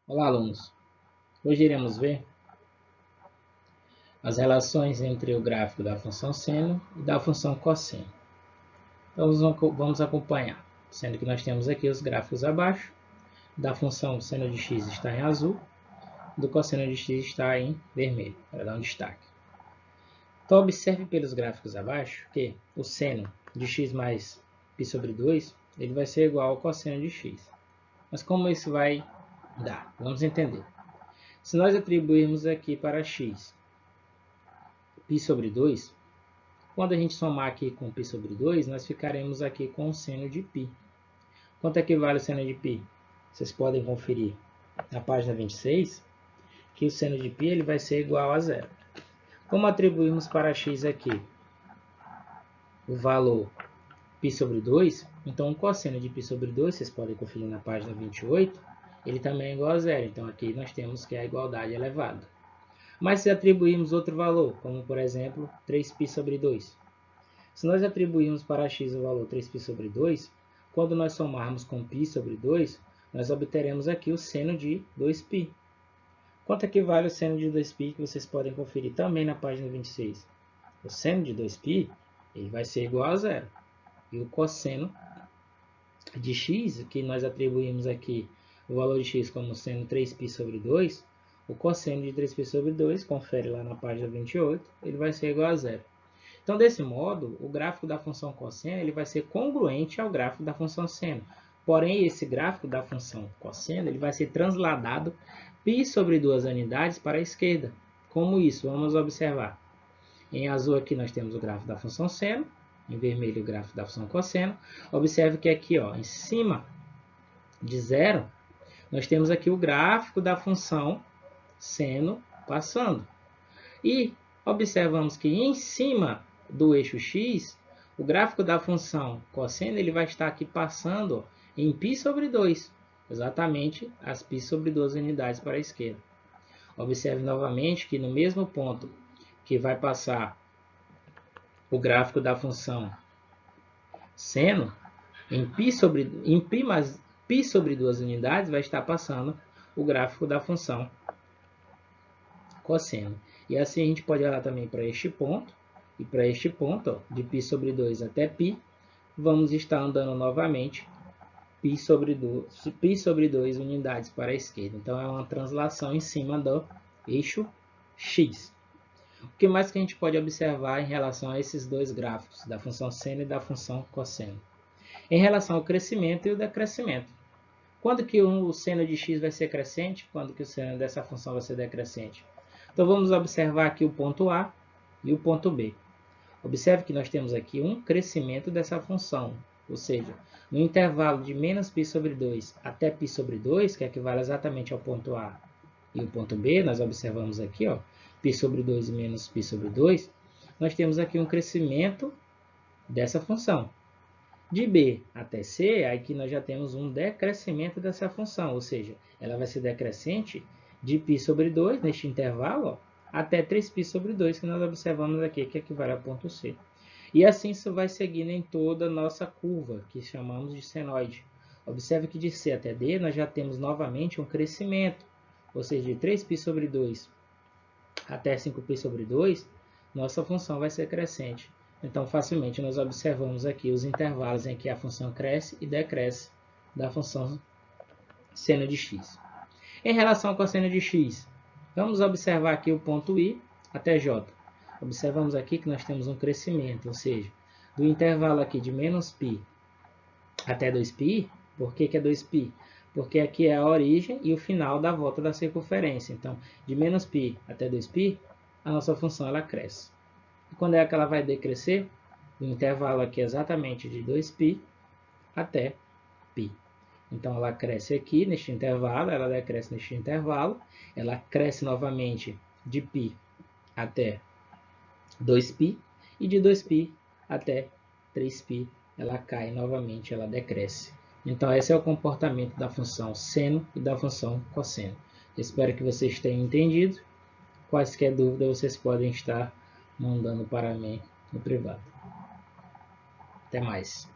Olá, alunos! Hoje iremos ver as relações entre o gráfico da função seno e da função cosseno. Então, vamos acompanhar, sendo que nós temos aqui os gráficos abaixo, da função seno de x está em azul, do cosseno de x está em vermelho, para dar um destaque. Então, observe pelos gráficos abaixo que o seno de x mais π sobre 2 ele vai ser igual ao cosseno de x. Mas como isso vai dar? Vamos entender. Se nós atribuirmos aqui para x π sobre 2, quando a gente somar aqui com π sobre 2, nós ficaremos aqui com o seno de π. Quanto é que vale o seno de π? Vocês podem conferir na página 26, que o seno de π ele vai ser igual a zero. Como atribuímos para x aqui o valor π sobre 2, então o cosseno de π sobre 2, vocês podem conferir na página 28, ele também é igual a zero. Então aqui nós temos que a igualdade é elevada. Mas se atribuirmos outro valor, como por exemplo 3π sobre 2. Se nós atribuirmos para x o valor 3π sobre 2, quando nós somarmos com π sobre 2, nós obteremos aqui o seno de 2π. Quanto equivale o seno de 2π, que vocês podem conferir também na página 26? O seno de 2π ele vai ser igual a zero. E o cosseno de x, que nós atribuímos aqui o valor de x como sendo 3π sobre 2, o cosseno de 3π sobre 2, confere lá na página 28, ele vai ser igual a zero. Então, desse modo, o gráfico da função cosseno ele vai ser congruente ao gráfico da função seno. Porém, esse gráfico da função cosseno ele vai ser transladado π sobre 2 unidades para a esquerda. Como isso? Vamos observar. Em azul aqui nós temos o gráfico da função seno, em vermelho o gráfico da função cosseno. Observe que aqui, ó, em cima de zero, nós temos aqui o gráfico da função seno passando. E observamos que em cima do eixo x, o gráfico da função cosseno ele vai estar aqui passando em π sobre 2, exatamente as π sobre 2 unidades para a esquerda. Observe novamente que no mesmo ponto que vai passar o gráfico da função seno, em π sobre 2 unidades vai estar passando o gráfico da função cosseno. E assim a gente pode olhar também para este ponto, e para este ponto, ó, de π sobre 2 até π, vamos estar andando novamente π sobre 2 unidades para a esquerda. Então é uma translação em cima do eixo x. O que mais que a gente pode observar em relação a esses dois gráficos, da função seno e da função cosseno? Em relação ao crescimento e o decrescimento. Quando que o seno de x vai ser crescente? Quando que o seno dessa função vai ser decrescente? Então vamos observar aqui o ponto A e o ponto B. Observe que nós temos aqui um crescimento dessa função, ou seja, no intervalo de menos π sobre 2 até π sobre 2, que equivale exatamente ao ponto A e o ponto B, nós observamos aqui, ó, π sobre 2 e menos π sobre 2, nós temos aqui um crescimento dessa função. De B até C, aqui nós já temos um decrescimento dessa função, ou seja, ela vai ser decrescente de π sobre 2, neste intervalo, ó, até 3π sobre 2, que nós observamos aqui, que equivale ao ponto C. E assim isso vai seguindo em toda a nossa curva, que chamamos de senoide. Observe que de C até D, nós já temos novamente um crescimento, ou seja, de 3π sobre 2 até 5π sobre 2, nossa função vai ser crescente. Então, facilmente nós observamos aqui os intervalos em que a função cresce e decresce da função seno de x. Em relação ao cosseno de x, vamos observar aqui o ponto I até J. Observamos aqui que nós temos um crescimento, ou seja, do intervalo aqui de menos π até 2π. Por que é 2π? Porque aqui é a origem e o final da volta da circunferência. Então, de menos π até 2π, a nossa função ela cresce. E quando é que ela vai decrescer? O intervalo aqui é exatamente de 2π até π. Então, ela cresce aqui neste intervalo, ela decresce neste intervalo, ela cresce novamente de π até 2π, e de 2π até 3π, ela cai novamente, ela decresce. Então, esse é o comportamento da função seno e da função cosseno. Espero que vocês tenham entendido. Quaisquer dúvidas, vocês podem estar mandando para mim no privado. Até mais.